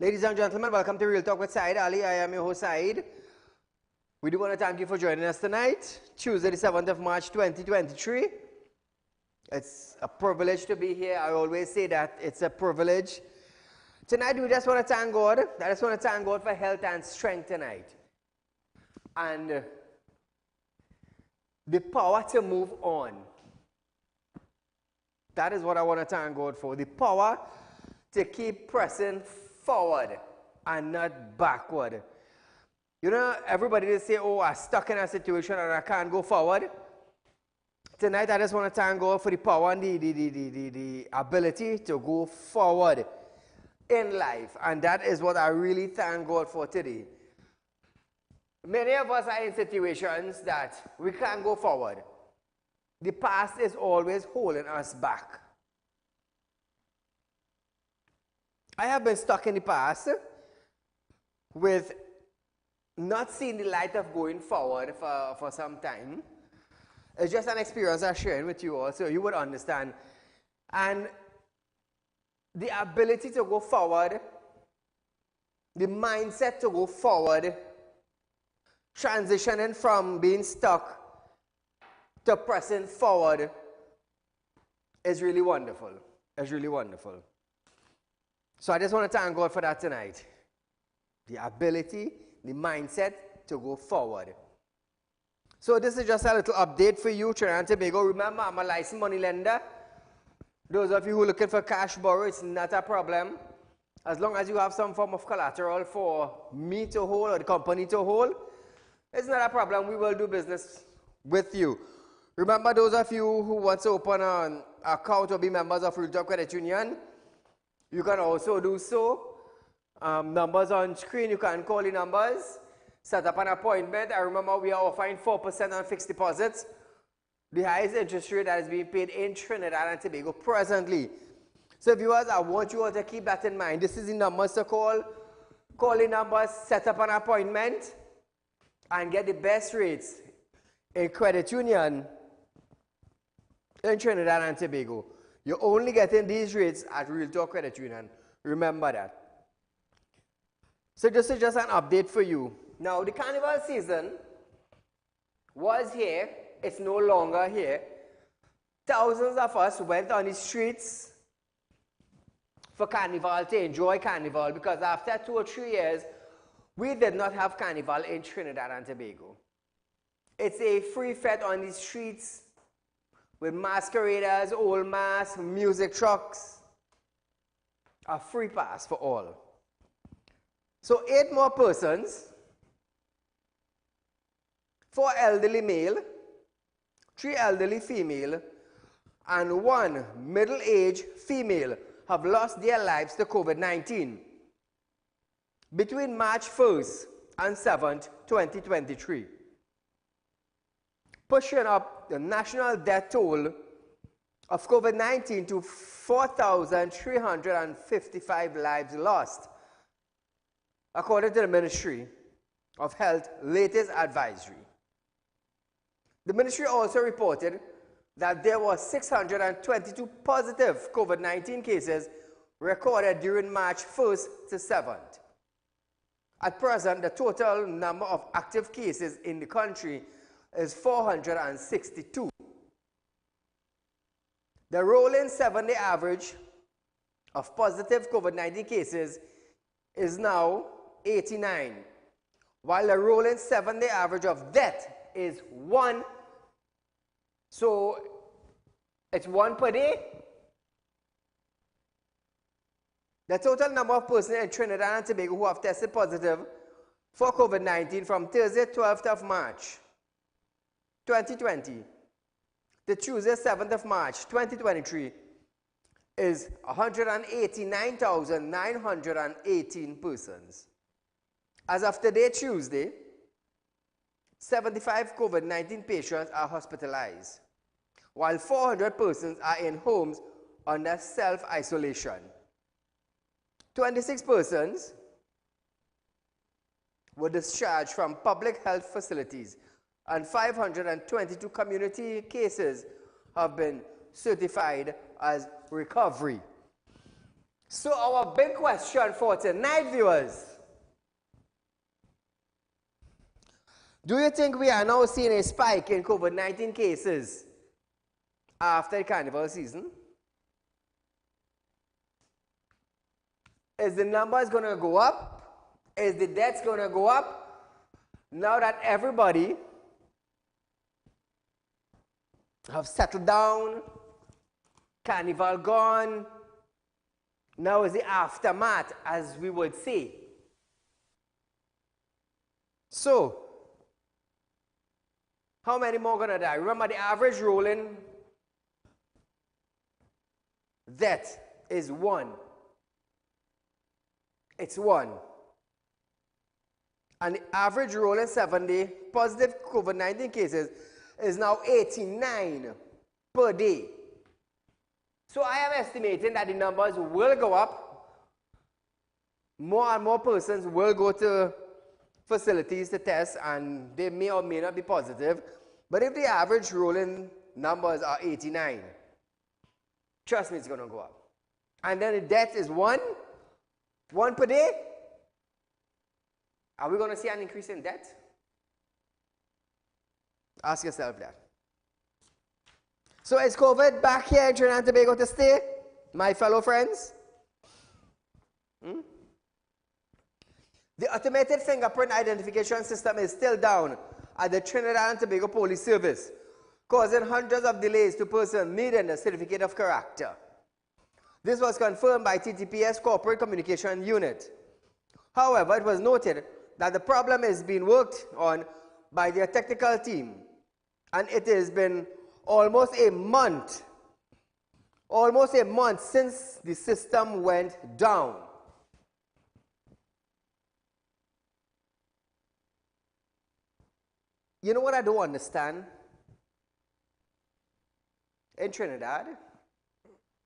Ladies and gentlemen, welcome to Real Talk with Saieed Ali. I am your host, Saeed. We do want to thank you for joining us tonight, Tuesday, the 7th of March, 2023. It's a privilege to be here. I always say that it's a privilege. Tonight, we just want to thank God. I just want to thank God for health and strength tonight. And the power to move on. That is what I want to thank God for. The power to keep pressing forward and not backward. You know, everybody they say, oh, I'm stuck in a situation and I can't go forward. Tonight, I just want to thank God for the power and the ability to go forward in life. And that is what I really thank God for today. Many of us are in situations that we can't go forward. The past is always holding us back. I have been stuck in the past with not seeing the light of going forward for some time. It's just an experience I'm sharing with you all so you would understand. And the ability to go forward, the mindset to go forward, transitioning from being stuck to pressing forward is really wonderful. It's really wonderful. So I just want to thank God for that tonight. The ability, the mindset to go forward. So this is just a little update for you, Trinidad and Tobago. Remember, I'm a licensed money lender. Those of you who are looking for cash borrow, it's not a problem. As long as you have some form of collateral for me to hold or the company to hold, it's not a problem. We will do business with you. Remember, those of you who want to open an account or be members of Real Talk Credit Union, you can also do so. Numbers on screen, you can call the numbers, set up an appointment. I remember we are offering 4% on fixed deposits, the highest interest rate that is being paid in Trinidad and Tobago presently. So viewers, I want you all to keep that in mind. This is the numbers to call. Call the numbers, set up an appointment, and get the best rates in credit union in Trinidad and Tobago. You're only getting these rates at Real Talk Credit Union. Remember that. So this is just an update for you. Now, the carnival season was here. It's no longer here. Thousands of us went on the streets for carnival, to enjoy carnival, because after 2 or 3 years, we did not have carnival in Trinidad and Tobago. It's a free fete on the streets with masqueraders, old masks, music trucks. A free pass for all. So 8 more persons, 4 elderly male, 3 elderly female, and 1 middle-aged female have lost their lives to COVID-19 between March 1st and 7th, 2023. Pushing up the national death toll of COVID-19 to 4,355 lives lost, according to the Ministry of Health latest advisory. The ministry also reported that there were 622 positive COVID-19 cases recorded during March 1st to 7th. At present, the total number of active cases in the country is 462. The rolling 7-day average of positive COVID-19 cases is now 89, while the rolling 7-day average of death is 1. So it's 1 per day. The total number of persons in Trinidad and Tobago who have tested positive for COVID-19 from Thursday, 12th of March, 2020 to Tuesday, 7th of March, 2023 is 189,918 persons. As of today, Tuesday, 75 COVID-19 patients are hospitalized, while 400 persons are in homes under self-isolation. 26 persons were discharged from public health facilities, and 522 community cases have been certified as recovery. So our big question for tonight, viewers, do you think we are now seeing a spike in COVID-19 cases after the carnival season? Is the numbers going to go up? Is the deaths going to go up? Now that everybody have settled down, carnival gone, now is the aftermath, as we would say. So, how many more going to die? Remember, the average rolling death is 1. It's 1. And the average rolling 7-day positive COVID-19 cases is now 89. per day. So I am estimating that the numbers will go up. More and more persons will go to facilities to test, and they may or may not be positive. But if the average rolling numbers are 89, trust me, it's going to go up. And then the death is one per day. Are we going to see an increase in death? Ask yourself that. So is COVID back here in Trinidad and Tobago to stay, my fellow friends? The automated fingerprint identification system is still down at the Trinidad and Tobago Police Service, causing hundreds of delays to persons needing a certificate of character. This was confirmed by TTPS Corporate Communication Unit. However, it was noted that the problem is being worked on by their technical team, and it has been almost a month since the system went down. You know what I don't understand? In Trinidad,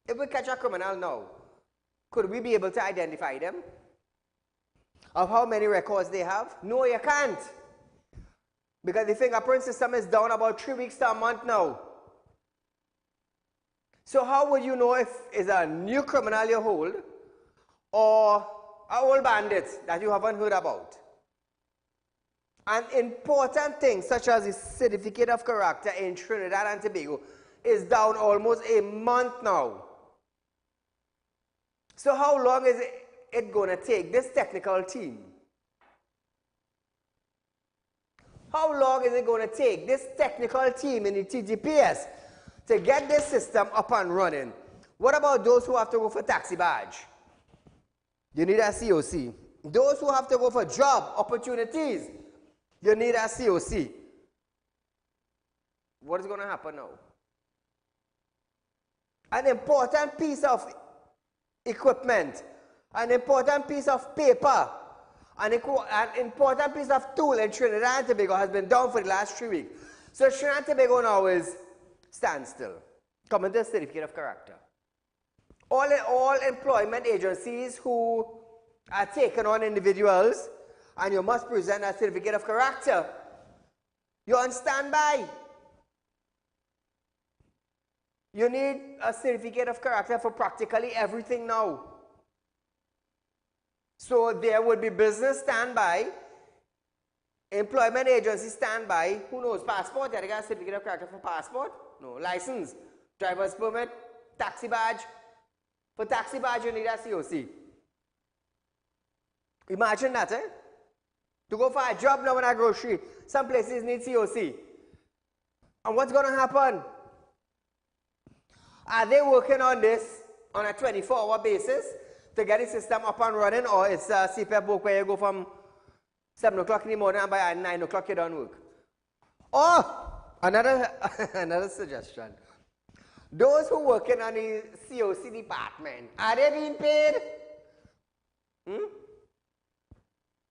if we catch a criminal now, could we be able to identify them? Of how many records they have? No, you can't. Because the fingerprint system is down about 3 weeks to a month now. So how would you know if it's a new criminal you hold or an old bandit that you haven't heard about? An important thing such as the certificate of character in Trinidad and Tobago is down almost a month now. So how long is it going to take this technical team? How long is it going to take this technical team in the TGPS to get this system up and running? What about those who have to go for taxi badge? You need a COC. Those who have to go for job opportunities, you need a COC. What is going to happen now? An important piece of equipment, an important piece of paper, an important piece of tool in Trinidad and Tobago has been down for the last 3 weeks. So Trinidad and Tobago now is standstill. Coming to a certificate of character. All employment agencies who are taking on individuals, and you must present a certificate of character, you're on standby. You need a certificate of character for practically everything now. So there would be business standby, employment agency standby. Who knows? Passport? You got a certificate of character for passport? No. License, driver's permit, taxi badge. For taxi badge, you need a COC. Imagine that, eh? To go for a job now in a grocery, some places need COC. And what's going to happen? Are they working on this on a 24-hour basis to get the system up and running, or it's a CPF book where you go from 7 o'clock in the morning and by 9 o'clock you don't work? Or, another suggestion. Those who are working on the COC department, are they being paid?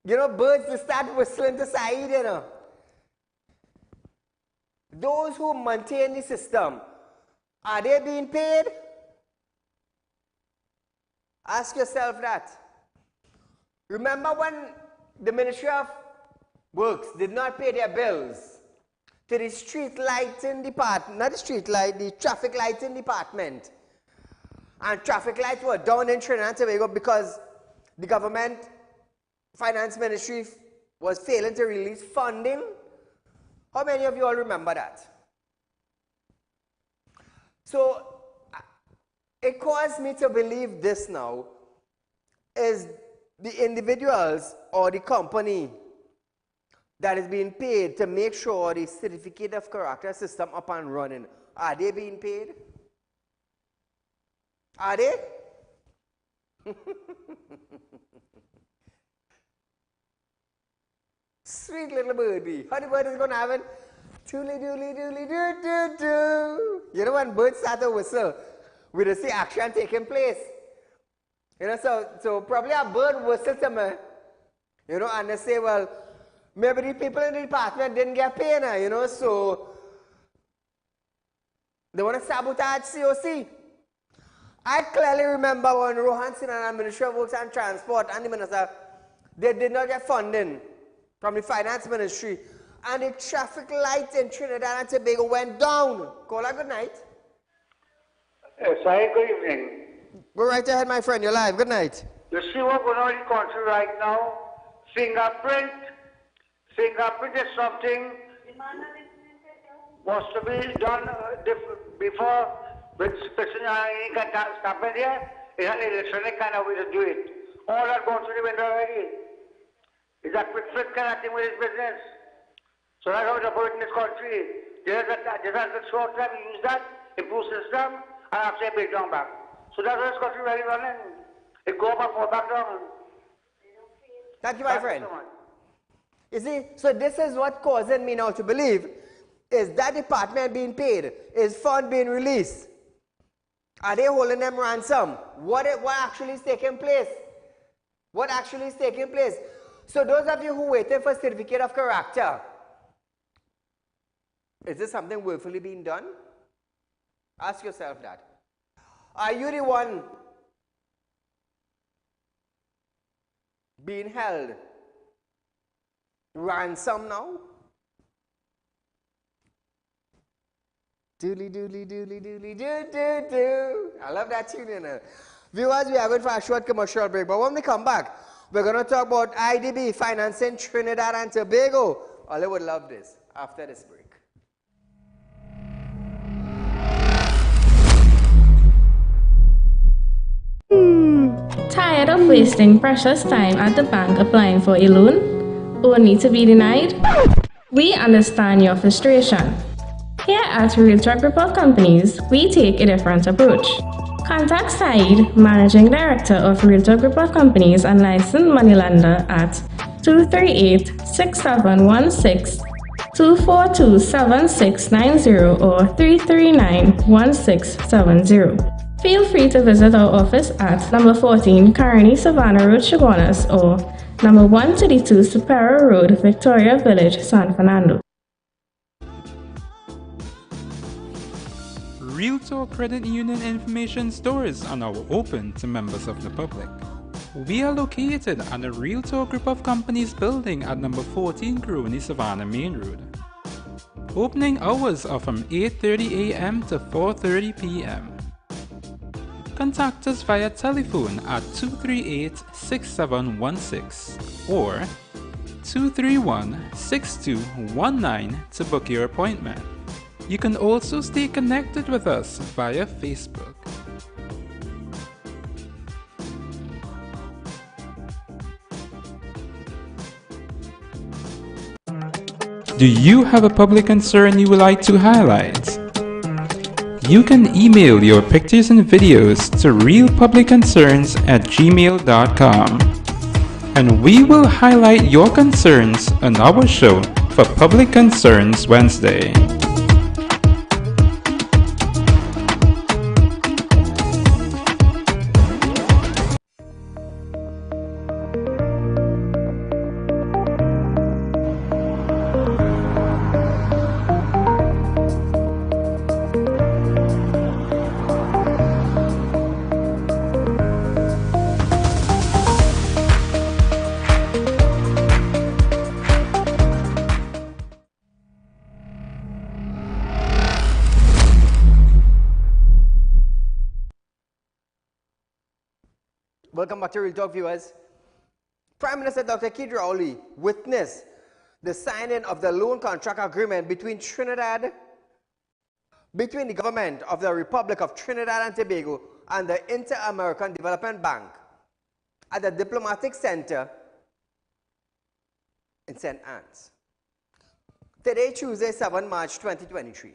You know, birds will start whistling to Saieed, you know. Those who maintain the system, are they being paid? Ask yourself that. Remember when the Ministry of Works did not pay their bills to the street lighting department, not the street light, the traffic lighting department. And traffic lights were down in Trinidad and Tobago because the government finance ministry was failing to release funding. How many of you all remember that? So it caused me to believe this now is the individuals or the company that is being paid to make sure the certificate of character system up and running, are they being paid? Are they? Sweet little birdie. How the bird is going to have it? Doodly doodly doodly doo doo doo. You know when birds start to whistle, we will see action taking place. You know, so probably a bird whistled to me, you know, and they say, well, maybe the people in the department didn't get paid, you know, so They want to sabotage COC. I clearly remember when Rohan Sinha and the Ministry of Works and Transport and the Minister, they did not get funding from the Finance Ministry, and the traffic lights in Trinidad and Tobago went down. Kola, good night. Saieed, good evening. Go right ahead, my friend. You're live. Good night. You see what's going on in the country right now? Fingerprint is something was to be done before, with person can stop it here. It's an electronic kind of way to do it. All that goes to the window already. It's a quick flip kind of thing with his business. So that's how it's operating in this country. Just as a short time, you use that, improve system, and after it break down back. So that's how this country really running. It go up and fall back down. Thank you, my friend. You see, so this is what causing me now to believe is that department being paid, is fund being released. Are they holding them ransom? What actually is taking place? What actually is taking place? So those of you who waited for certificate of character, is this something willfully being done? Ask yourself that. Are you the one being held ransom now? Doodly doodly doodly doodly doo doo doo. I love that tune, you know. Viewers, we are going for a short commercial break, but when we come back, we're going to talk about IDB financing Trinidad and Tobago. Ollie would love this after this break. Tired of wasting precious time at the bank applying for a loan, only to be denied? We understand your frustration. Here at Realtor Group of Companies, we take a different approach. Contact Saieed, Managing Director of Realtor Group of Companies and licensed moneylender at 238-6716, 242-7690 or 339-1670. Feel free to visit our office at number 14 Carnival Savannah Road, Chaguanas, or number 132 Superior Road, Victoria Village, San Fernando. Realtor Credit Union information stores are now open to members of the public. We are located at the Realtor Group of Companies building at number 14 Carnival Savannah Main Road. Opening hours are from 8:30 a.m. to 4:30 p.m. Contact us via telephone at 238-6716 or 231-6219 to book your appointment. You can also stay connected with us via Facebook. Do you have a public concern you would like to highlight? You can email your pictures and videos to realpublicconcerns@gmail.com, and we will highlight your concerns on our show for Public Concerns Wednesday. Welcome back to Real Talk, viewers. Prime Minister Dr. Saieed Ali witnessed the signing of the loan contract agreement between the government of the Republic of Trinidad and Tobago and the Inter-American Development Bank at the Diplomatic Center in St. Anne's. Today, Tuesday, 7 March 2023.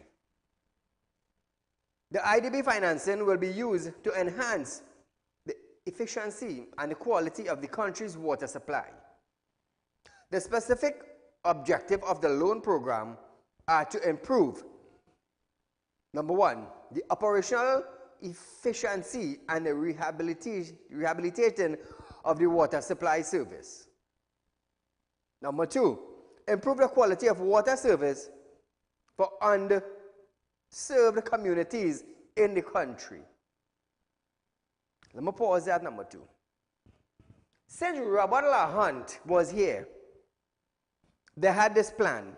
The IDB financing will be used to enhance the efficiency and the quality of the country's water supply. The specific objective of the loan program are to improve, number one, the operational efficiency and the rehabilitating of the water supply service. Number two, improve the quality of water service for served communities in the country. Let me pause there at number 2. Since Robert LaHunt was here, they had this plan.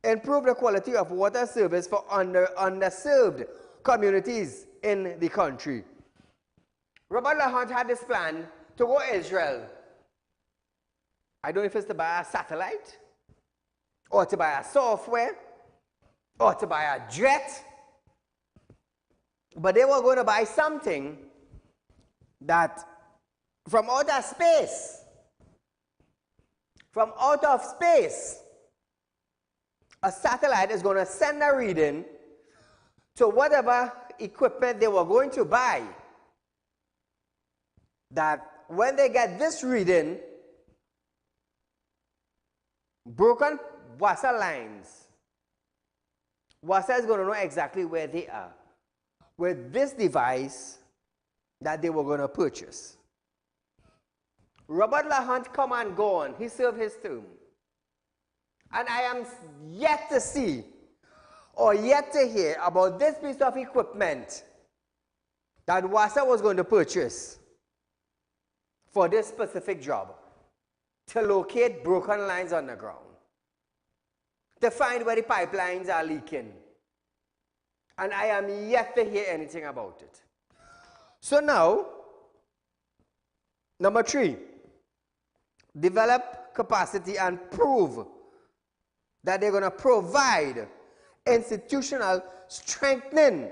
Improve the quality of water service for underserved communities in the country. Robert LaHunt had this plan to go to Israel. I don't know if it's to buy a satellite, or to buy a software, or to buy a jet. But they were going to buy something that from outer space, a satellite is going to send a reading to whatever equipment they were going to buy. That when they get this reading, broken water lines, water is going to know exactly where they are with this device that they were going to purchase. Robert LaHunt come and go on. He served his term. And I am yet to see or yet to hear about this piece of equipment that WASA was going to purchase for this specific job, to locate broken lines on the ground, to find where the pipelines are leaking. And I am yet to hear anything about it. So now, number 3, develop capacity and prove that they're going to provide institutional strengthening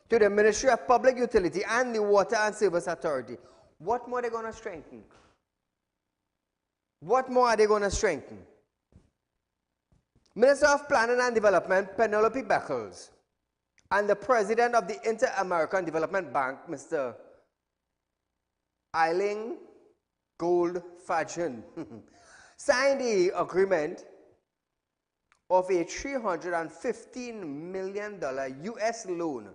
to the Ministry of Public Utility and the Water and Service Authority. What more are they going to strengthen? What more are they going to strengthen? Minister of Planning and Development, Penelope Beckles, and the President of the Inter-American Development Bank, Mr. Eiling Goldfagen, signed the agreement of a $315 million U.S. loan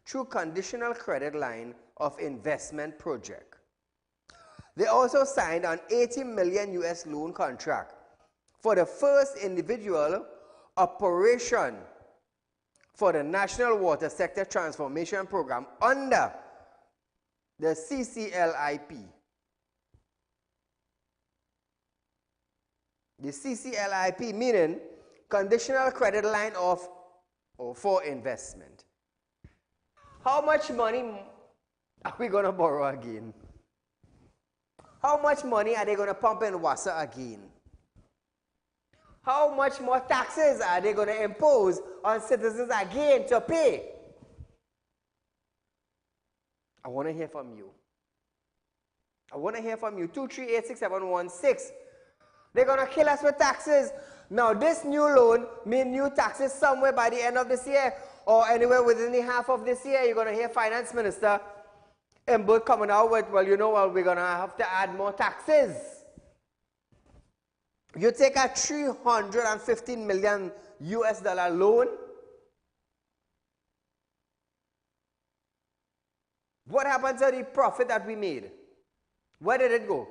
through conditional credit line of investment project. They also signed an $80 million U.S. loan contract for the first individual operation for the National Water Sector Transformation Program under the CCLIP. The CCLIP meaning conditional credit line of or for investment. How much money are we going to borrow again? How much money are they going to pump in WASA again? How much more taxes are they going to impose on citizens again to pay? I want to hear from you. I want to hear from you. 2386716. They're going to kill us with taxes. Now, this new loan means new taxes somewhere by the end of this year or anywhere within the half of this year. You're going to hear Finance Minister Imbut coming out with, well, you know what, we're going to have to add more taxes. You take a $315 million US loan. What happened to the profit that we made? Where did it go?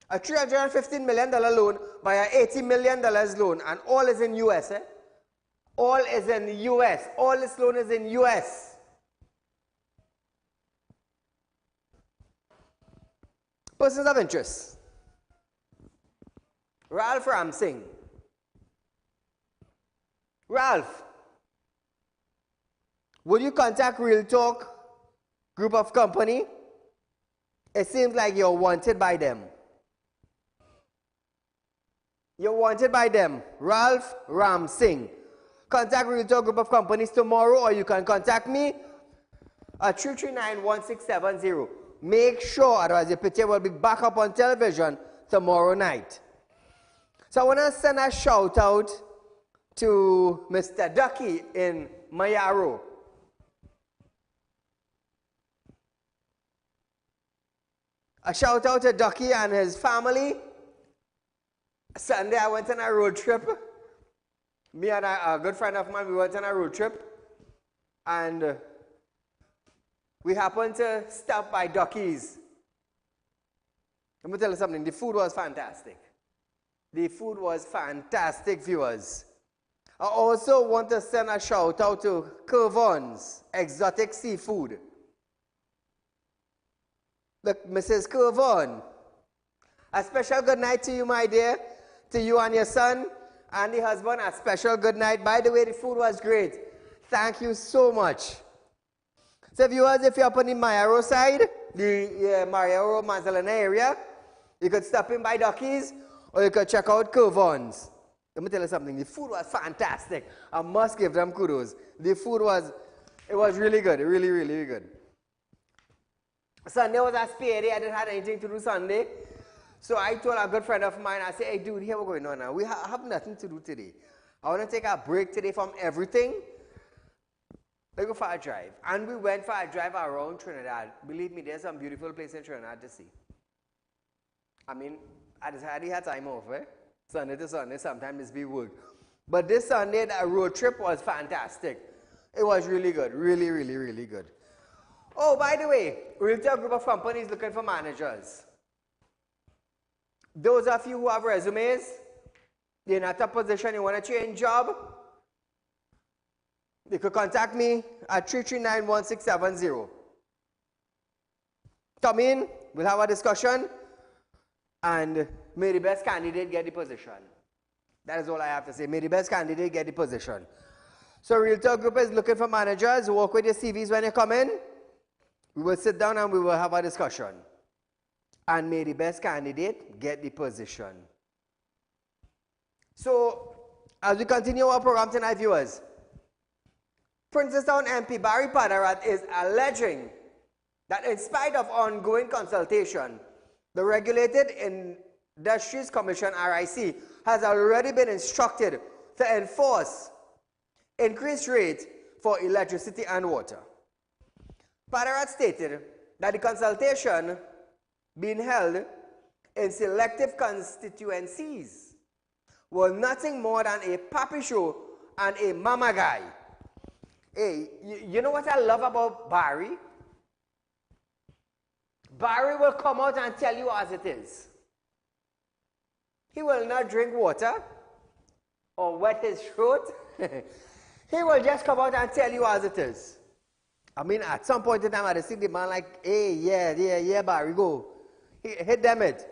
A $315 million loan by a $80 million loan, and all is in US. All is in the US. All this loan is in US. Persons of interest. Ralph Ramsing. Ralph, would you contact Real Talk Group of Company? It seems like you're wanted by them. You're wanted by them. Ralph Ramsing. Contact Real Talk Group of Companies tomorrow, or you can contact me at 339-1670. Make sure, otherwise your picture will be back up on television tomorrow night. So I want to send a shout out to Mr. Ducky in Mayaro. A shout out to Ducky and his family. Sunday I went on a road trip. Me and a good friend of mine, we went on a road trip. And we happened to stop by Ducky's. Let me tell you something, the food was fantastic. The food was fantastic, viewers. I also want to send a shout out to Curvon's Exotic Seafood. Look, Mrs. Curvon, a special good night to you, my dear, to you and your son and the husband, a special good night. By the way, the food was great. Thank you so much. So viewers, if you're up on the Mayaro side, the Mayaro Mazalana area, you could stop in by Ducky's or you could check out Curvon's. Let me tell you something, the food was fantastic. I must give them kudos. The food was really good, really, really, really good. Sunday was a spare day, I didn't have anything to do Sunday. So I told a good friend of mine, I said, hey dude, here we're going on now. We have nothing to do today. I want to take a break today from everything. Let's go for a drive. And we went for a drive around Trinidad. Believe me, there's some beautiful places in Trinidad to see. I mean, I just had time off, eh? Sunday to Sunday, sometimes it's be work. But this Sunday, that road trip was fantastic. It was really good, really, really, really good. Oh, by the way, Realtor Group of Companies looking for managers. Those of you who have resumes, you're in a top position, you want to change job, you could contact me at 339-1670. Come in, we'll have a discussion, and may the best candidate get the position. That is all I have to say. May the best candidate get the position. So Realtor Group is looking for managers. Work with your CVs when you come in. We will sit down and we will have a discussion. And may the best candidate get the position. So, as we continue our program tonight, viewers, Princestown MP Barry Padarat is alleging that in spite of ongoing consultation, the Regulated Industries Commission, RIC, has already been instructed to enforce increased rates for electricity and water. Padarat stated that the consultation being held in selective constituencies was nothing more than a papi show and a mama guy. Hey, you know what I love about Barry? Barry will come out and tell you as it is. He will not drink water or wet his throat. He will just come out and tell you as it is. I mean, at some point in time, I see the man like, hey, yeah, Barry, go. Hit them it.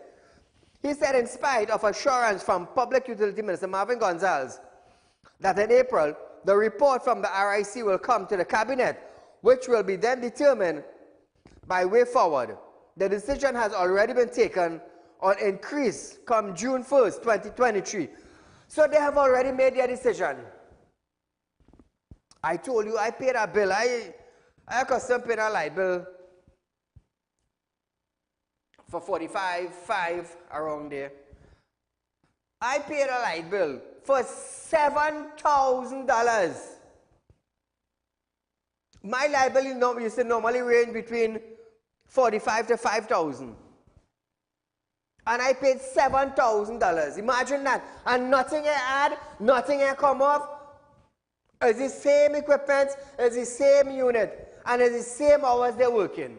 He said, in spite of assurance from Public Utility Minister Marvin Gonzalez that in April, the report from the RIC will come to the cabinet, which will be then determined by way forward. The decision has already been taken on increase come June 1st, 2023. So they have already made their decision. I told you, I paid a bill. I accustomed paying a light bill for $45.5 around there. I paid a light bill for $7,000. My light bill used to normally range between $45,000 to $5,000. And I paid $7,000. Imagine that. And nothing I add, nothing I come off. It's the same equipment, it's the same unit, and it's the same hours they're working.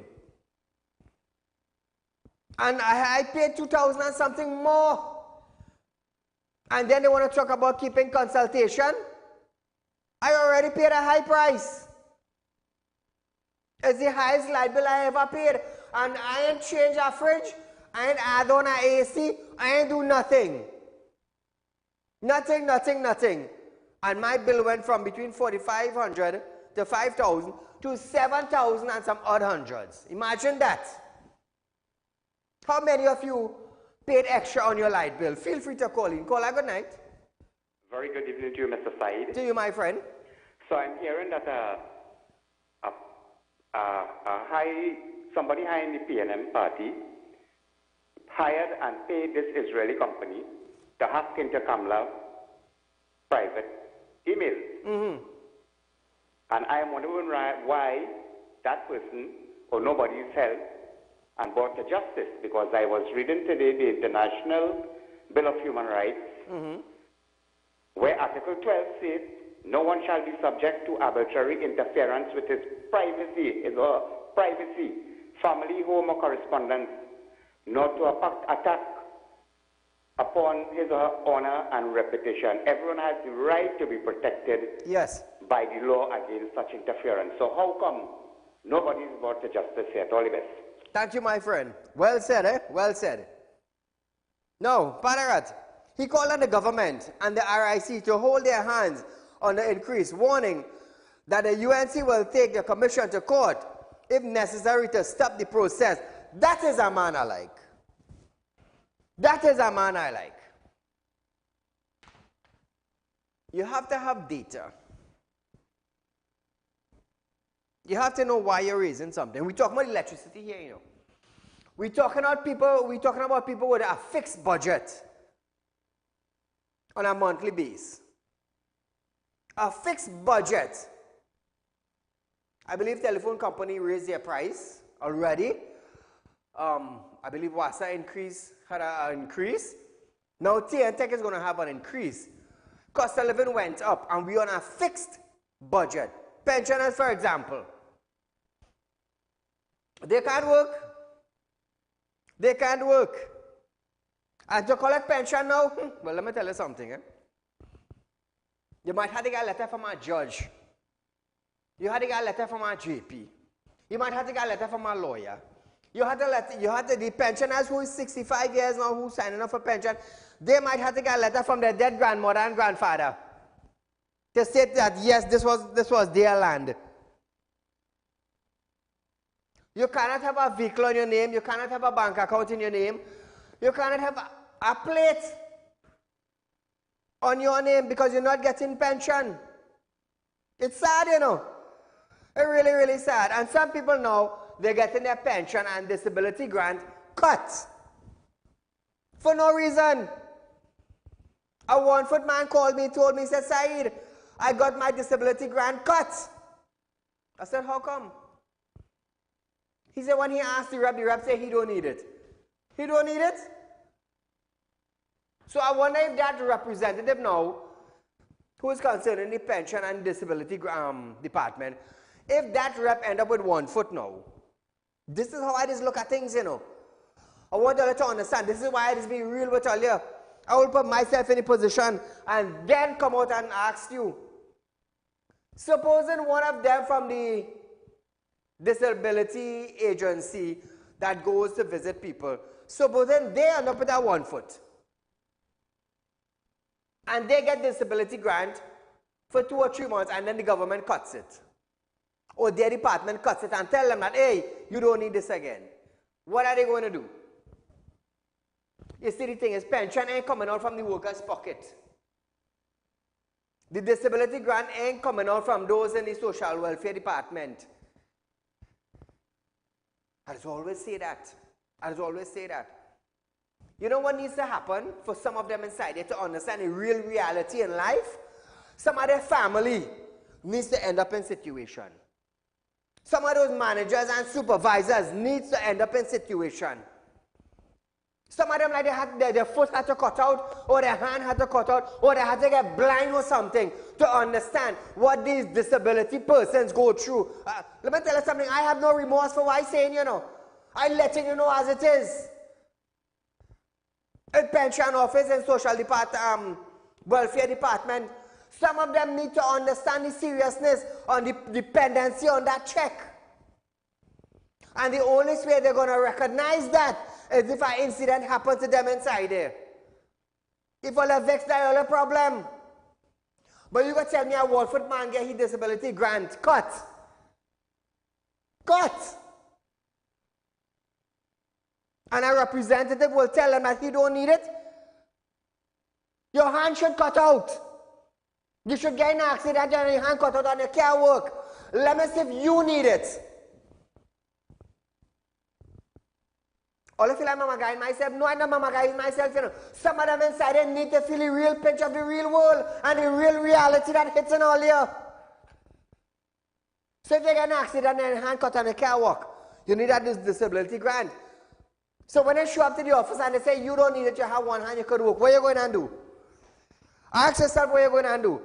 And I paid $2,000 and something more. And then they want to talk about keeping consultation. I already paid a high price. It's the highest light bill I ever paid. And I ain't change a fridge, I ain't add on a AC, I ain't do nothing. Nothing. And my bill went from between $4,500 to $5,000 to $7,000 and some odd hundreds. Imagine that. How many of you paid extra on your light bill? Feel free to call in. Call, good night. Very good evening to you, Mr. Saeed. To you, my friend. So I'm hearing that somebody high in the PNM party hired and paid this Israeli company to hack into Kamla private email. And I am wondering why that person or nobody is held and brought to justice, because I was reading today the International Bill of Human Rights, where Article 12 says no one shall be subject to arbitrary interference with his privacy, family, home, or correspondence, nor to attack upon his or her honor and reputation. Everyone has the right to be protected Yes. by the law against such interference. So how come nobody is brought to justice here? All the best. Thank you, my friend. Well said, eh? Well said. No, Padarat, he called on the government and the RIC to hold their hands on the increase, warning that the UNC will take the commission to court if necessary to stop the process. That is a man I like. That is a man I like. You have to have data. You have to know why you're raising something. We're talking about electricity here, you know. We're talking about people with a fixed budget on a monthly basis. A fixed budget. I believe telephone company raised their price already. I believe Wasa had an increase. Now TNTech is going to have an increase. Cost of living went up and we're on a fixed budget. Pensioners, for example, they can't work. They can't work. And to collect pension now, well, let me tell you something. You might have to get a letter from a judge. You had to get a letter from a GP. You might have to get a letter from a lawyer. The pensioners who is 65 years now, who signing up for pension, they might have to get a letter from their dead grandmother and grandfather to state that yes, this was their land. You cannot have a vehicle on your name. You cannot have a bank account in your name. You cannot have a plate on your name because you're not getting pension. It's sad, you know. It's really, really sad. And some people now, they're getting their pension and disability grant cut for no reason. A 1-foot man called me, told me, he said, Saeed, I got my disability grant cut. I said, how come? He said when he asked the rep said he don't need it. He don't need it? So I wonder if that representative now, who is concerned in the pension and disability department, if that rep end up with 1 foot now. This is how I just look at things, you know. I want you to understand. This is why I just be real with all you. I will put myself in a position and then come out and ask you. Supposing one of them from the disability agency that goes to visit people, supposing they end up with that 1 foot and they get disability grant for 2 or 3 months and then the government cuts it, or their department cuts it and tell them that, hey, you don't need this again. What are they going to do? You see, the thing is, pension ain't coming out from the worker's pocket. The disability grant ain't coming out from those in the social welfare department. I just always say that. I just always say that. You know what needs to happen for some of them inside there to understand the real reality in life? Some of their family needs to end up in situation. Some of those managers and supervisors needs to end up in situation. Some of them, like their foot had to cut out, or their hand had to cut out, or they had to get blind or something to understand what these disability persons go through. Let me tell you something. I have no remorse for what I'm saying, you know. I'm letting you know as it is. In pension office and social department, welfare department, some of them need to understand the seriousness on the dependency on that check. And the only way they're going to recognize that is if an incident happens to them inside there. If all are vexed, that's all a problem. But you got to tell me a 1 foot man get his disability grant cut. Cut. And a representative will tell them that he don't need it. Your hand should cut out. You should get in an accident and your hand cut out and you can't work. Let me see if you need it. All I feel like mama guy myself. No, I'm not mama guy myself, you know. Some of them inside they need to feel the real pinch of the real world and the real reality that hits in all here. So if you get an accident and your hand cut and you can't walk, you need that disability grant. So when they show up to the office and they say you don't need it, you have one hand, you could work, what are you going to do? Ask yourself what you're going to do.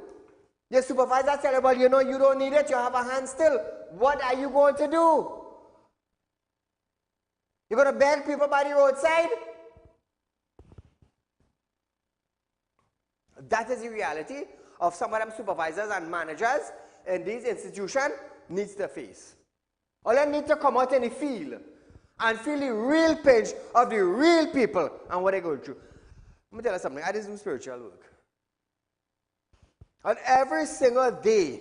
Your supervisor tell you, well, you know you don't need it, you have a hand still. What are you going to do? You're going to beg people by the roadside? That is the reality of some of them supervisors and managers in these institutions needs to face. All they need to come out in the field and feel the real pinch of the real people and what they're going through. Let me tell you something. I just do spiritual work. And every single day,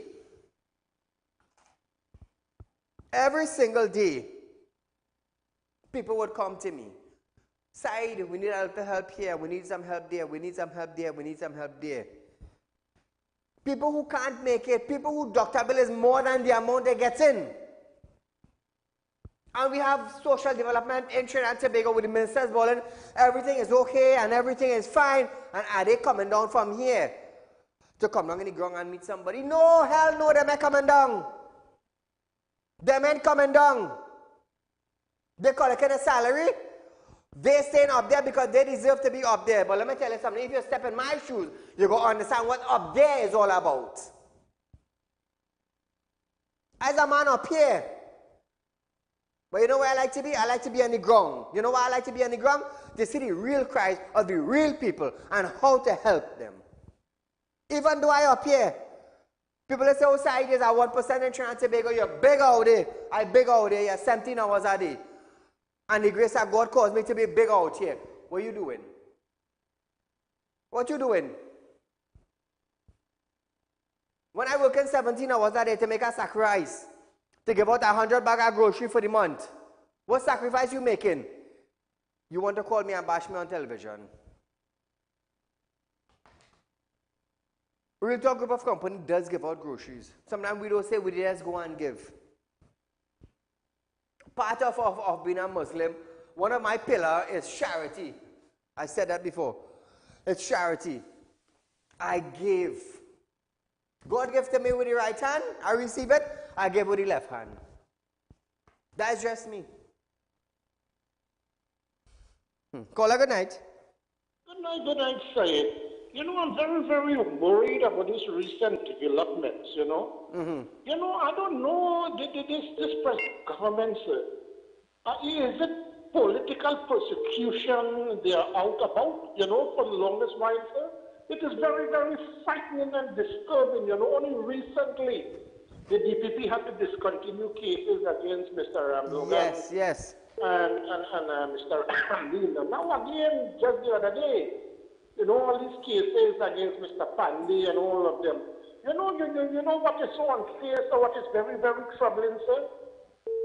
people would come to me. Saieed, we need a little help here. We need some help there. We need some help there. We need some help there. People who can't make it. People who doctor bill is more than the amount they get in. And we have social development in Trinidad and Tobago with the ministers bowling. Everything is okay and everything is fine. And are they coming down from here to come down in the ground and meet somebody? No, hell no, them ain't coming down. Them ain't coming down. They collecting a salary. They staying up there because they deserve to be up there. But let me tell you something. If you step in my shoes, you're going to understand what up there is all about. As a man up here. But you know where I like to be? I like to be on the ground. You know why I like to be on the ground? To see the real cries of the real people and how to help them. Even though I up here, people that say, oh, Saieed is at 1% in Trinidad and Tobago, you're big out there. I big out there, you're 17 hours a day. And the grace of God caused me to be big out here. What are you doing? What you doing? When I work in 17 hours a day to make a sacrifice, to give out 100 bags of grocery for the month, what sacrifice you making? You want to call me and bash me on television? Real Talk Group of Company does give out groceries. Sometimes we don't say we just go and give. Part of being a Muslim, one of my pillars is charity. I said that before. It's charity. I give. God gives to me with the right hand. I receive it. I give with the left hand. That's just me. Call her good night. Good night, Saieed. You know, I'm very, very worried about these recent developments, you know. You know, I don't know, this present government, is it political persecution they are out about, you know, for the longest while, sir? It is very, very frightening and disturbing, you know. Only recently, the DPP had to discontinue cases against Mr. Logan. Yes. And Mr. Amin. Now again, just the other day, you know, all these cases against Mr. Pandey and all of them. You know what is so unfair, so what is very, very troubling, sir?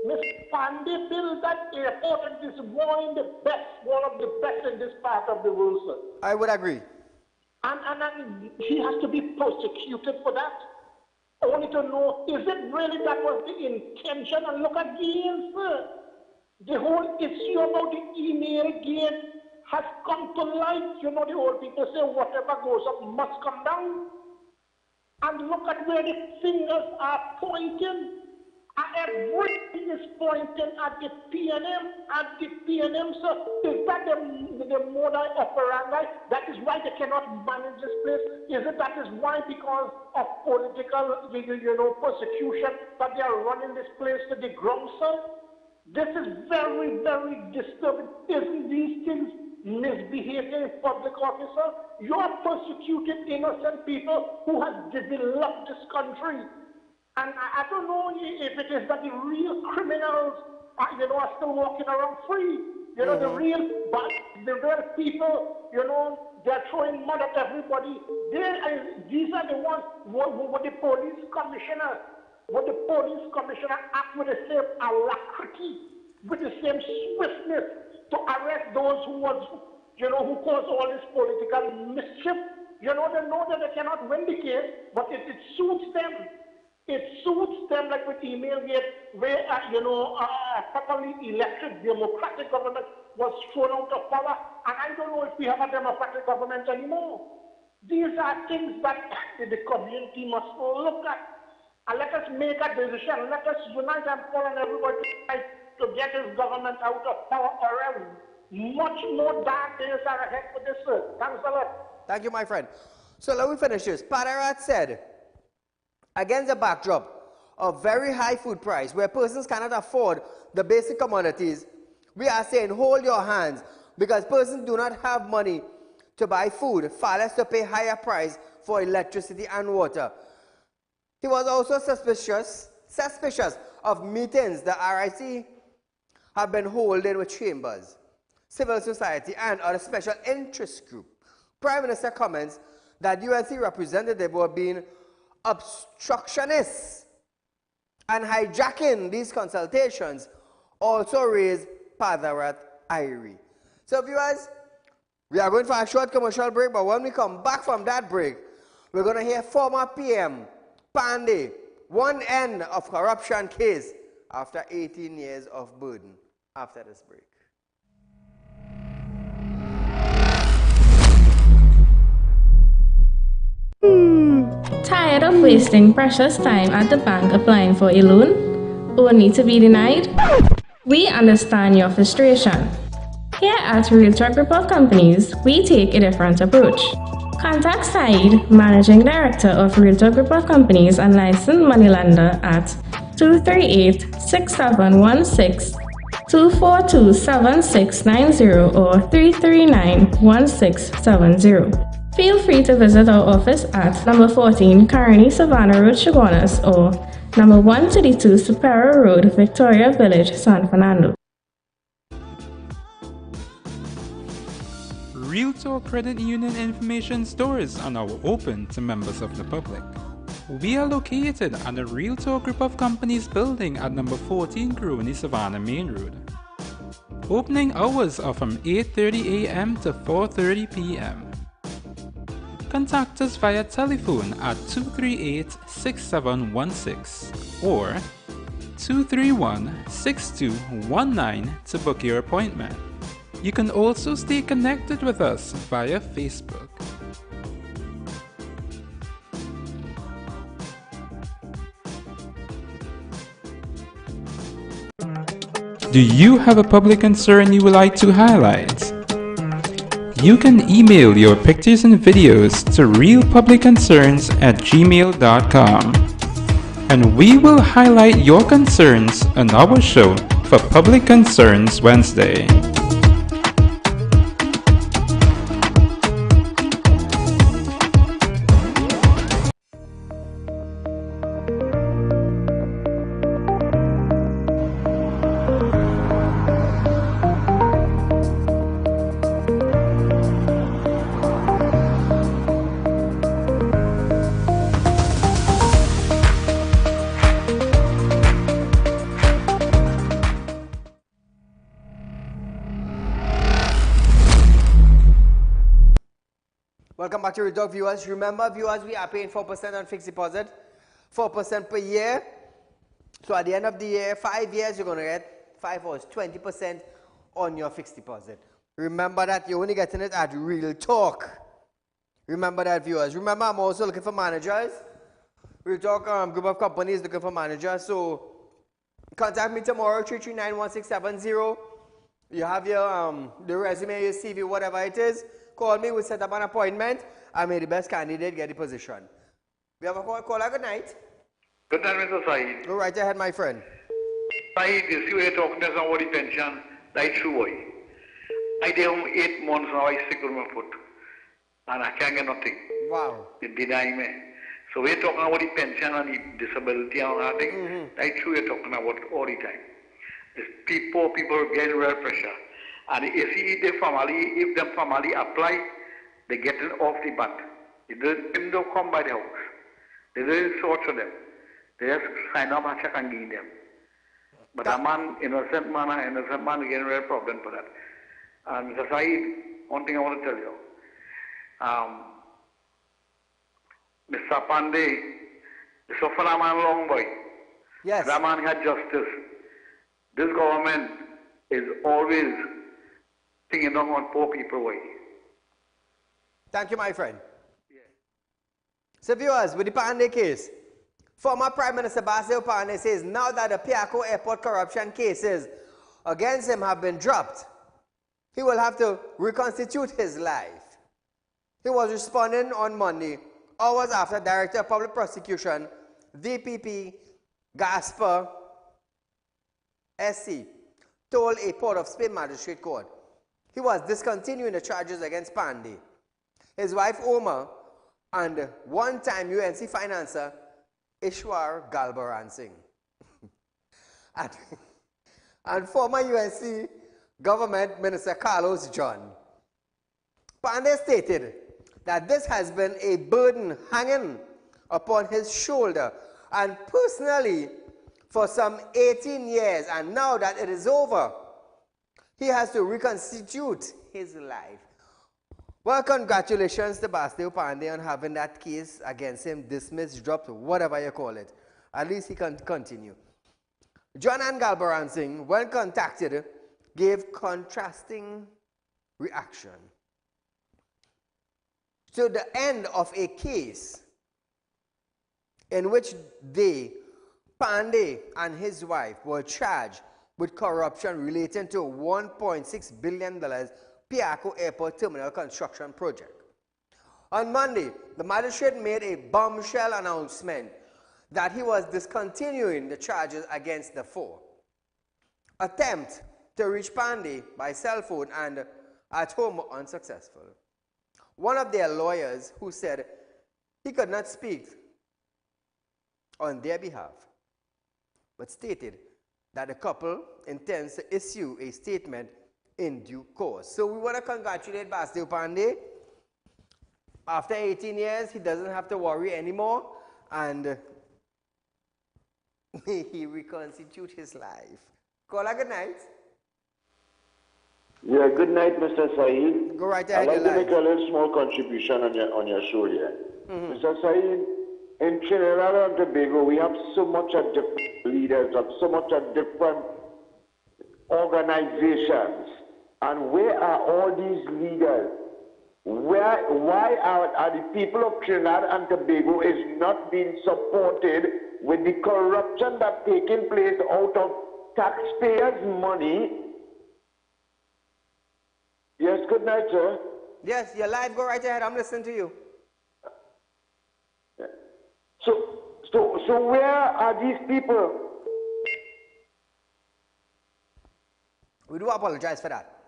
Mr. Pandey built that airport and is one of the best in this part of the world, sir. I would agree. And he has to be persecuted for that. I want to know, is it really that was the intention? And look again, sir. The whole issue about the email again has come to light. You know, the old people say whatever goes up must come down. And look at where the fingers are pointing. Everything is pointing at the PNM, sir. Is that the modus operandi? That is why they cannot manage this place. Is it that is why, because of political, persecution, that they are running this place to the ground, sir? This is very, very disturbing. Isn't these things misbehaving in public officer? You are persecuting innocent people who have developed this country. And I don't know if it is that the real criminals, are still walking around free. The real people, they're throwing mud at everybody. These are the ones what the police commissioner act with the same alacrity, with the same swiftness to arrest those who caused all this political mischief. They know that they cannot win the case, but it suits them. It suits them, like with Emailgate, where, a properly elected democratic government was thrown out of power, and I don't know if we have a democratic government anymore. These are things that the community must look at. And let us make a decision. Let us unite and call on everybody to get this government out of power, or else much more dark days are ahead for this. Thanks a lot. Thank you, my friend. So let me finish this. Padarat said, against the backdrop of very high food price, where persons cannot afford the basic commodities, we are saying hold your hands, because persons do not have money to buy food, far less to pay higher price for electricity and water. He was also suspicious of meetings the RIC have been holding with chambers, civil society, and other special interest groups. Prime Minister comments that UNC representatives were being obstructionists and hijacking these consultations also raised Padarat Irie. So viewers, we are going for a short commercial break, but when we come back from that break, we're going to hear former PM Pandey, one end of corruption case after 18 years of burden. After this break. Tired of wasting precious time at the bank applying for a loan, only to be denied? We understand your frustration. Here at Realtalk Group of Companies, we take a different approach. Contact Saieed, Managing Director of Realtalk Group of Companies and licensed moneylender at 238-6716, 242-7690 or 339-1670. Feel free to visit our office at number 14 Carnival Savannah Road, Chaguanas, or number 132 Superior Road, Victoria Village, San Fernando. Realtalk Credit Union information stores are now open to members of the public. We are located at the Realtalk Group of Companies building at number 14 Grooney Savannah Main Road. Opening hours are from 8:30 a.m. to 4:30 p.m. Contact us via telephone at 238-6716 or 231-6219 to book your appointment. You can also stay connected with us via Facebook. Do you have a public concern you would like to highlight? You can email your pictures and videos to realpublicconcerns@gmail.com, and we will highlight your concerns on our show for Public Concerns Wednesday. Welcome back to Realtalk viewers. Remember viewers, we are paying 4% on fixed deposit, 4% per year. So at the end of the year, 5 years, you're going to get 5 hours, 20% on your fixed deposit. Remember that you're only getting it at Realtalk. Remember that viewers. Remember I'm also looking for managers. Realtalk Group of Companies looking for managers. So contact me tomorrow, 339-1670. You have your the resume, your CV, whatever it is. Call me, we'll set up an appointment, and may the best candidate get the position. We have a caller, good night. Good night, Mr. Saeed. Go right ahead, my friend. Saeed, you see we're talking to somebody pension, that's true boy. I did 8 months now, I sick with my foot. And I can't get nothing. Wow. They deny me. So we're talking about the pension and the disability and all that thing. That's true we're talking about all the time. Poor people getting real pressure. And if the family apply, they get it off the bat. They don't come by the house. They don't sort to them. They just sign up and check and give them. But a man, innocent man getting real problem for that. And Mr. Saeed, one thing I want to tell you. Mr. Pandey, the Sofana man long boy. Yes. That man had justice. This government is always thinking on poor people way. Thank you, my friend. Yeah. So viewers, with the Pandey case, former Prime Minister Basil Pandey says now that the Piaco Airport corruption cases against him have been dropped, he will have to reconstitute his life. He was responding on Monday, hours after Director of Public Prosecution, VPP Gasper SC, told a Port of Spain Magistrate Court he was discontinuing the charges against Pandey his wife Oma, and one-time UNC financer Ishwar Galbaran Singh. and former UNC government minister Carlos John. Pandey stated that this has been a burden hanging upon his shoulder and personally for some 18 years, and now that it is over, he has to reconstitute his life. Well, congratulations to Basdev Pandey on having that case against him dismissed, dropped, whatever you call it. At least he can continue. John and Galbaran Singh, when contacted, gave contrasting reaction to the end of a case in which Pandey and his wife were charged with corruption relating to $1.6 billion Piaco Airport Terminal construction project. On Monday, the magistrate made a bombshell announcement that he was discontinuing the charges against the four. Attempt to reach Pandey by cell phone and at home were unsuccessful. One of their lawyers, who said he could not speak on their behalf, but stated that the couple intends to issue a statement in due course. So we want to congratulate Basdev Pandey. After 18 years, he doesn't have to worry anymore, and he reconstitute his life. Caller, good night. Yeah, good night, Mr. Saeed. Go right ahead. I'd like to make a little small contribution on your show here. Mr. Saeed, in Trinidad and Tobago, we have so much of different leaders, of so much of different organizations. And where are all these leaders? Why are the people of Trinidad and Tobago is not being supported with the corruption that's taking place out of taxpayers' money? Yes, good night, sir. Yes, you're live. Go right ahead. I'm listening to you. So where are these people? We do apologize for that.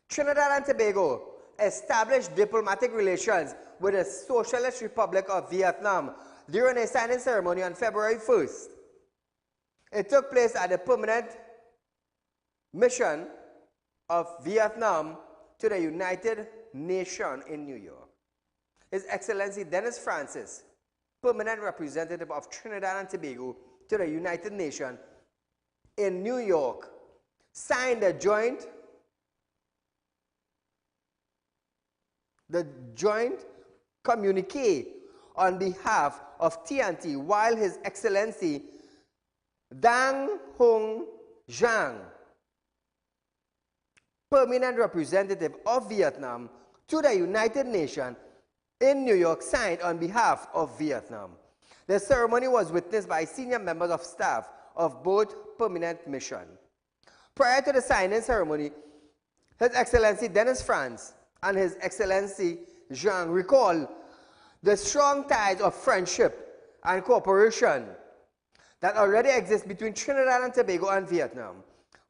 Trinidad and Tobago established diplomatic relations with the Socialist Republic of Vietnam during a signing ceremony on February 1st. It took place at the permanent mission of Vietnam to the United Nations in New York. His Excellency Dennis Francis, permanent representative of Trinidad and Tobago to the United Nations in New York, signed the joint communique on behalf of TNT, while His Excellency Dang Hong Giang, permanent representative of Vietnam to the United Nations in New York, signed on behalf of Vietnam. The ceremony was witnessed by senior members of staff of both permanent missions. Prior to the signing ceremony, His Excellency Dennis Franz and His Excellency Zhang recalled the strong ties of friendship and cooperation that already exist between Trinidad and Tobago and Vietnam,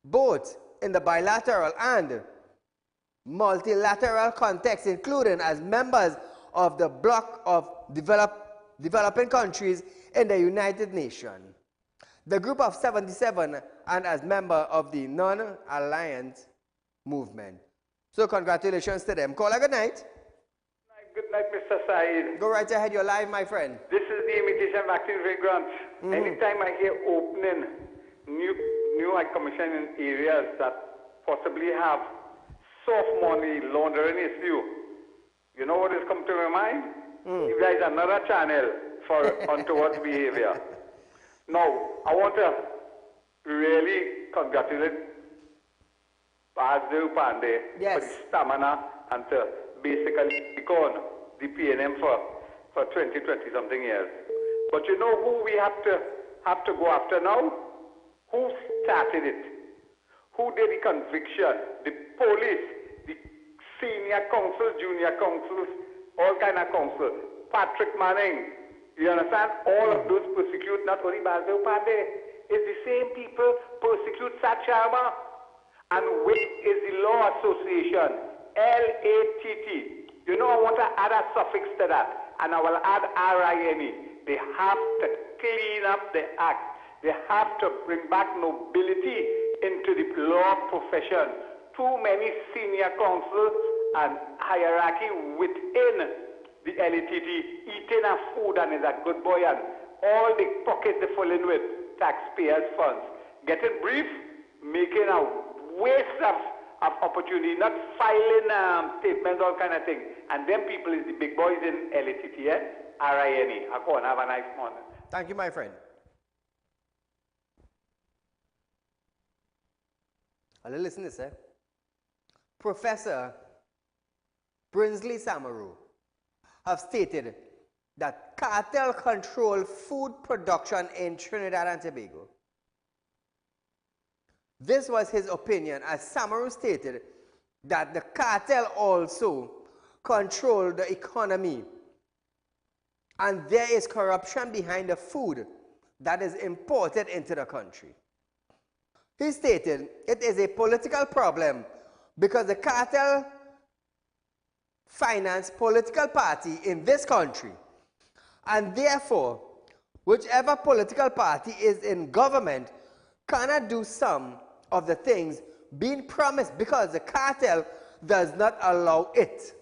both in the bilateral and multilateral context, including as members of the bloc of developing countries in the United Nations, the Group of 77, and as member of the Non-Alliance Movement. So congratulations to them. Caller, good night. Good night, Mr. Saeed. Go right ahead. You're live, my friend. This is the imitation vaccine fragrance. Anytime I hear opening new high commission in areas that possibly have soft money laundering issue, you know what has come to my mind? If there is another channel for untoward behavior. Now, I want to really congratulate Basdev Pandey for the stamina and to basically become the PNM for 20 something years. But you know who we have to go after now? Who started it? Who did the conviction? The police, the senior counsel, junior counsels, all kind of counsel. Patrick Manning, you understand? All of those persecute not only Basdev Pandey, it's the same people persecute Sat Sharma. And which is the Law Association, LATT. You know, I want to add a suffix to that, and I will add RINE. They have to clean up the act. They have to bring back nobility into the law profession. Too many senior counsels and hierarchy within the LATT eating a food and is a good boy, and all the pockets they fall in with taxpayers' funds. Getting brief, making a waste of opportunity, not filing statements, all kind of things. And then people is the big boys in LATT, RINE. Have a nice morning. Thank you, my friend. Listen to this, Professor Brinsley Samaru have stated that cartel control food production in Trinidad and Tobago. This was his opinion, as Samaru stated that the cartel also control the economy and there is corruption behind the food that is imported into the country. He stated it is a political problem because the cartel finance political party in this country, and therefore whichever political party is in government cannot do some of the things being promised because the cartel does not allow it.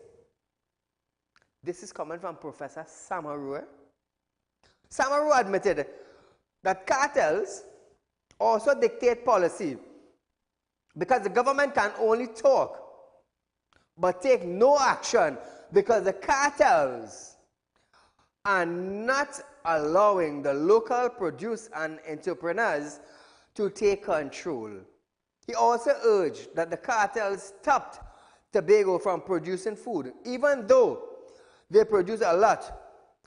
This is coming from Professor Samaru. Samaru admitted that cartels also dictate policy because the government can only talk but take no action because the cartels are not allowing the local produce and entrepreneurs to take control. He also urged that the cartels stopped Tobago from producing food, even though they produce a lot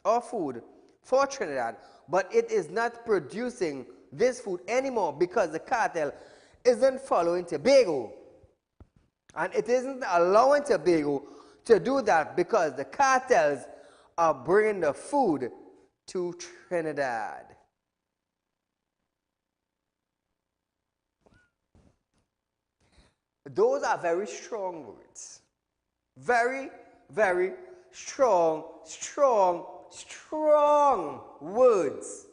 of food for Trinidad, but it is not producing this food anymore because the cartel isn't following Tobago. And it isn't allowing Tobago to do that because the cartels are bringing the food to Trinidad. Those are very strong words. Very, very strong words.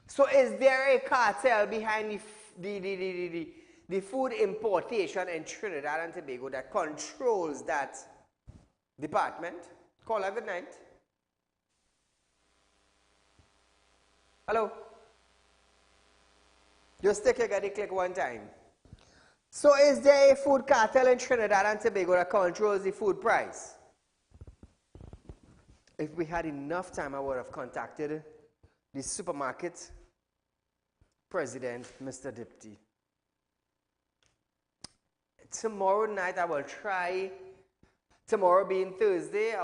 So is there a cartel behind the food importation in Trinidad and Tobago that controls that department? Call her good night. Hello? Just take your gotta click one time. So is there a food cartel in Trinidad and Tobago that controls the food price? If we had enough time, I would have contacted the supermarket president, Mr. Dipty. Tomorrow night, I will try, tomorrow being Thursday,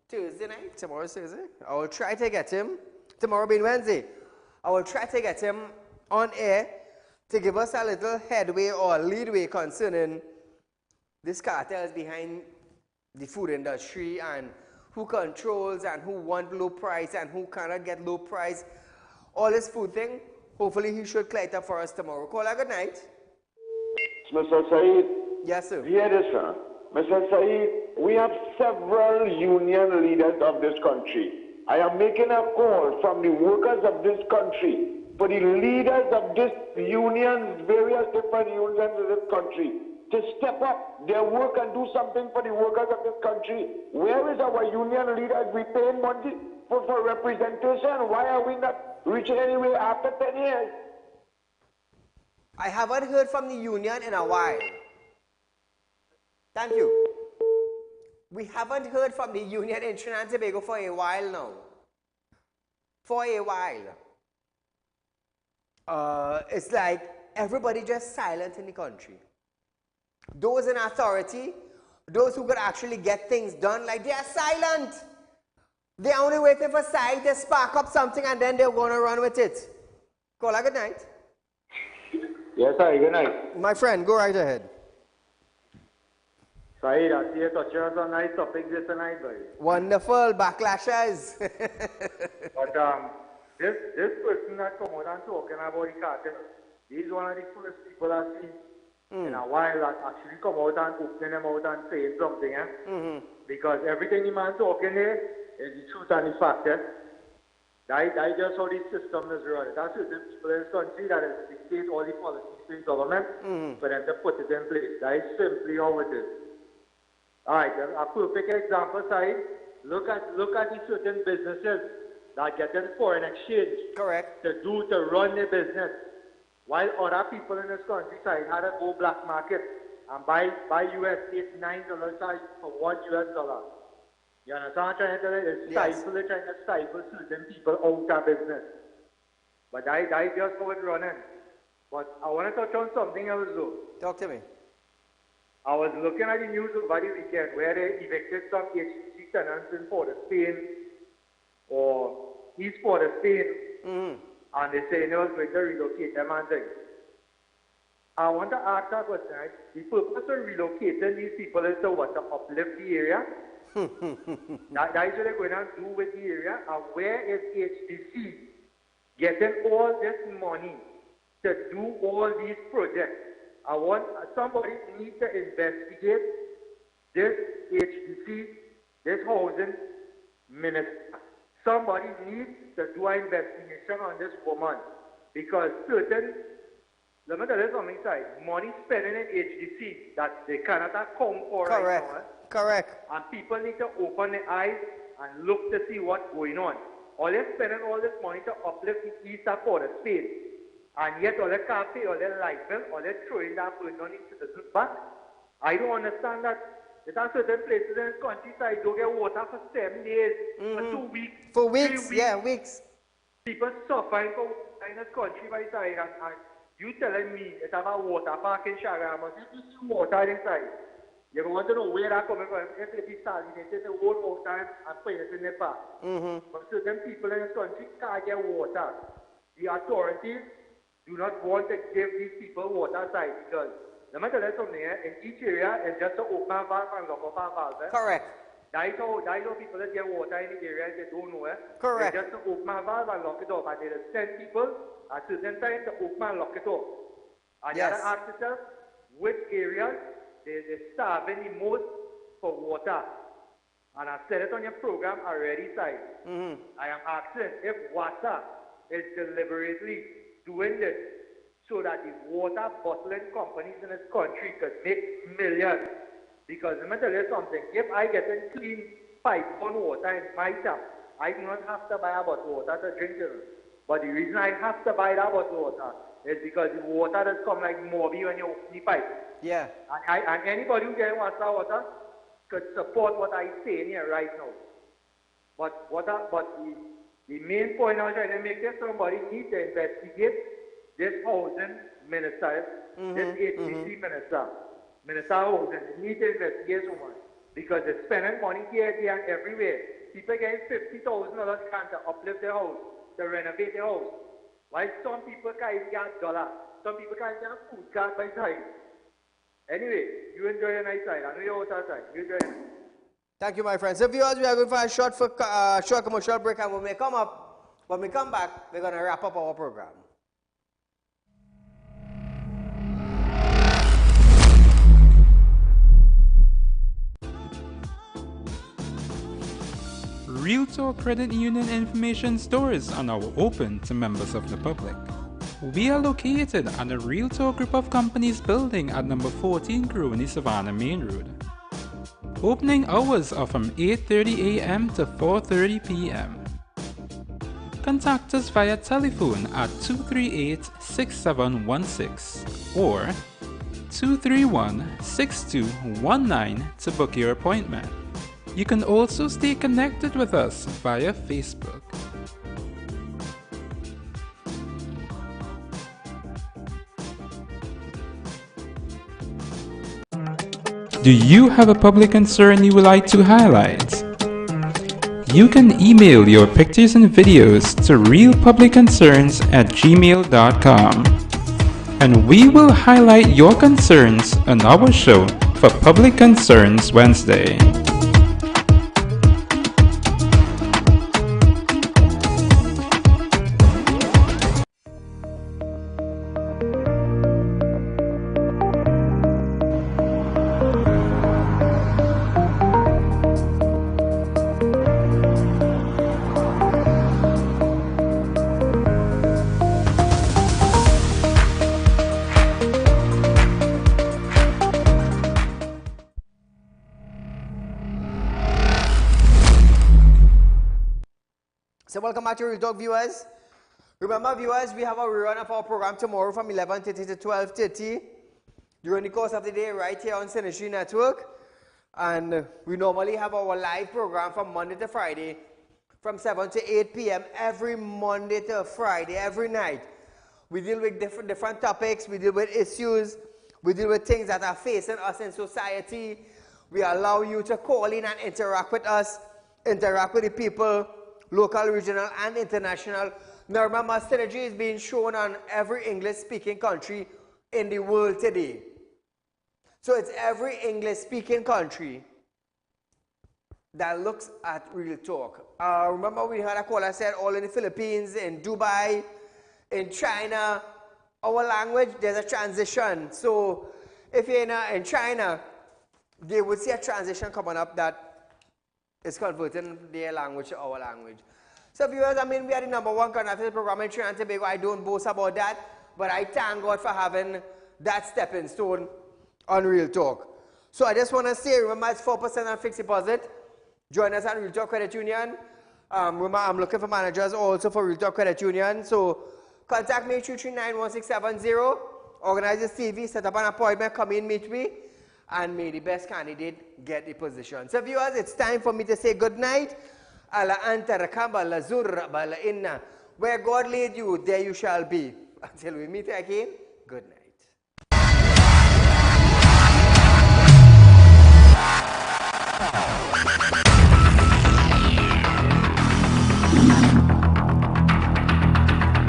Thursday night, tomorrow is Thursday, I will try to get him, tomorrow being Wednesday, I will try to get him on air to give us a little headway or leadway concerning these cartels behind the food industry and who controls and who want low price and who cannot get low price. All this food thing, hopefully he should clear it up for us tomorrow. Call her good night. Mr. Saeed. Yes, sir. Hear this, sir. Mr. Saeed, we have several union leaders of this country. I am making a call from the workers of this country for the leaders of this unions, various different unions in this country, to step up their work and do something for the workers of this country. Where is our union leaders? We pay money for representation. Why are we not reaching anywhere after 10 years? I haven't heard from the union in a while. Thank you. We haven't heard from the union in Trinidad and Tobago for a while now. For a while. It's like everybody just silent in the country. Those in authority, those who could actually get things done, like they are silent. They're only waiting for Saeed to spark up something and then they're going to run with it. Call her good night. Yes, sir. Good night. My friend, go right ahead. Saeed, I see you touching on some nice topics this tonight, boy. Wonderful backlashes. But this person that come out and talking about the cartel, he's one of the first people I see in a while that actually come out and open them out and saying something, because everything the man talking here is the truth and the fact. That just how the system is run. That's certain people in this country that is dictate all the policies to the government for them to put it in place. That is simply how it is. Alright, a perfect example side. Look at the certain businesses that get in foreign exchange. Correct. To run their business. While other people in this countryside had to go black market and buy US $8, $9 size for $1 US. You understand what I'm trying to tell you? It's trying to stifle certain people out of business. But I just go it running. But I want to touch on something else though. Talk to me. I was looking at the news over the weekend where they evicted some HTC tenants in Port of Spain or East Port of Spain, and they say they was going to relocate them and things. I want to ask that question, right? The purpose of relocating these people is to what? To uplift the area? That is what they're going to do with the area. And where is HTC getting all this money to do all these projects? I want somebody needs to investigate this HTC, this housing minister. Somebody needs to do an investigation on this woman because let me tell you something, side. Money spending in HTC that they cannot account for right now. Correct. And people need to open their eyes and look to see what's going on. All they're spending all this money to uplift the east of Port of Spain. And yet all they can't pay all their light bill, all they're throwing that burden on the citizens back. I don't understand that. There are certain places in the countryside don't get water for 7 days, for 2 weeks. For weeks, 3 weeks. yeah, weeks. People suffering for in this country by side and you telling me it have a water park in Shagama, if you see water inside, you want to know where that coming from. If it is salinated, the whole water and put it in the park. But certain people in this country can't get water. The authorities do not want to give these people water side because let me tell you something, in each area it's just to open a valve and lock up a valve. Correct. That is how people that get water in the area they don't know. Correct. They just to open a valve and lock it up and they just send people at certain time to open and lock it up. And you have to ask yourself which areas they're starving the most for water. And I said it on your program already, side. I am asking if water is deliberately doing this so that the water bottling companies in this country could make millions. Because let me tell you something, if I get a clean pipe on water in my tap, I do not have to buy a bottle of water to drink it. But the reason I have to buy that bottle of water is because the water does come like Moby when you open the pipe. Yeah. And anybody who gets water could support what I say here right now. But the main point I was trying to make is somebody needs to investigate this housing minister, this HTC minister of housing. They need to investigate someone because they're spending money here, there, and everywhere. People getting $50,000 to uplift their house, to renovate their house. While some people can't even get $1. Some people can't get a food card by time. Anyway, you enjoy your night side. I know you're outside. You enjoy it. Thank you, my friends. So viewers, we are going for a short commercial break, and when we come back, we're going to wrap up our program. Real Talk Credit Union information stores are now open to members of the public. We are located at the Real Talk Group of Companies building at number 14 Grooney Savannah Main Road. Opening hours are from 8:30 a.m. to 4:30 p.m. Contact us via telephone at 238-6716 or 231-6219 to book your appointment. You can also stay connected with us via Facebook. Do you have a public concern you would like to highlight? You can email your pictures and videos to realpublicconcerns@gmail.com and we will highlight your concerns on our show for Public Concerns Wednesday. welcome back to Real Talk viewers. Remember viewers, we have a rerun of our program tomorrow from 11:30 to 12:30 during the course of the day right here on Synergy Network. And we normally have our live program from Monday to Friday from 7 to 8 p.m. every Monday to Friday, every night. We deal with different topics, we deal with issues, we deal with things that are facing us in society. We allow you to call in and interact with us, interact with the people, local, regional, and international. Now remember, Synergy is being shown on every English-speaking country in the world today. So it's every English-speaking country that looks at Real Talk. Remember we had a caller said all in the Philippines, in Dubai, in China. Our language, there's a transition. So if you're in China, they would see a transition coming up that is converting their language to our language. So viewers, I mean, we are the #1 connected program in Trinidad and Tobago. I don't boast about that, but I thank God for having that stepping stone on Real Talk. So I just want to say, remember it's 4% on fixed deposit. Join us at Real Talk Credit Union. Remember, I'm looking for managers also for Real Talk Credit Union. So contact me 339-1670. Organize a CV, set up an appointment, come in, meet me, and may the best candidate get the position. So viewers, it's time for me to say good night. Ala anta rakaba la zurra bala inna. Where God lead you, there you shall be. Until we meet again, good night.